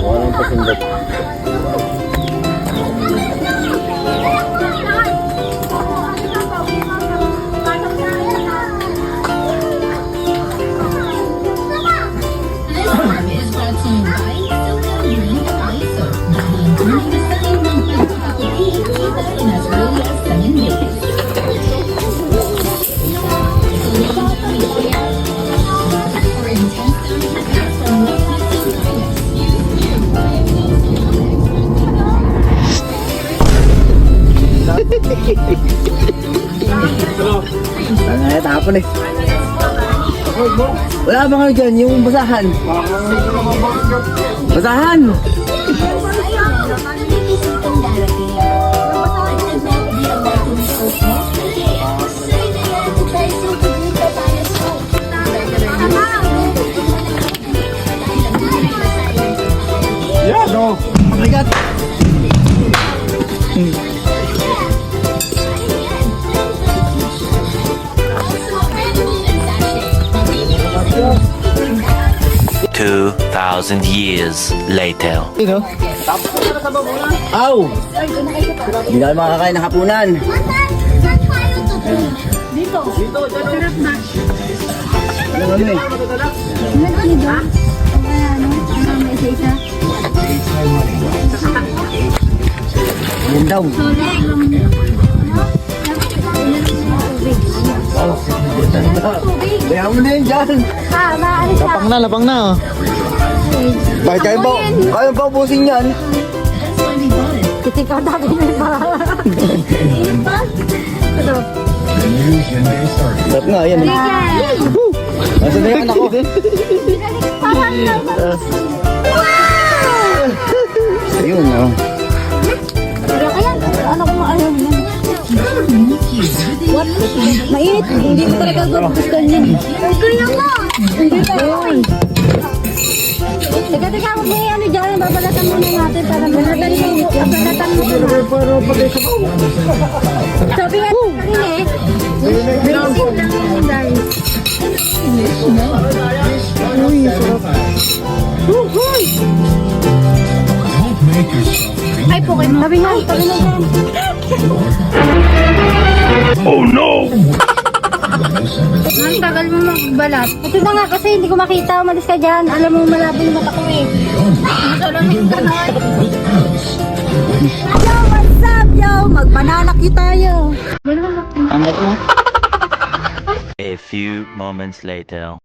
Walang pasindot. Ay, tapon eh. Wala ba kayo dyan? Yung basahan? Basahan! Yeah, no. Oh my God. 2,000 years later. Sino? Aw! Hindi na kayo makakain ng hapunan. Dito. Sarap na. Ano eh? Yan daw. Kaya mo na yun dyan. Lapang na oh. Bakit kaya ba ubusin yan? Ikaw dati na yung Ito. Sarap nga, yan eh. Nasa na yan ako. Ayun oh. Kaya ano kung ayaw mo yan? What? Mainit. Hindi ko talaga gusto niyan. Kaya mo! Hindi pa yun. Teka, huwag mo ano dyan. Babalatan muna natin para malatan mo. Babalatan mo. Sabi nga kanina eh. Basic lang yun guys. Uy, sarap. Uy! Ay, Poke. Sabi nga, sabi nga. Oh no! Ang tagal mo magbalat. Ito na nga kasi hindi ko makita. Umalis ka dyan. Alam mo malabo yung mata ko eh. Masalamin ka na. Yo, what's up, yo? Magpananakyo tayo. Angat mo. A few moments later.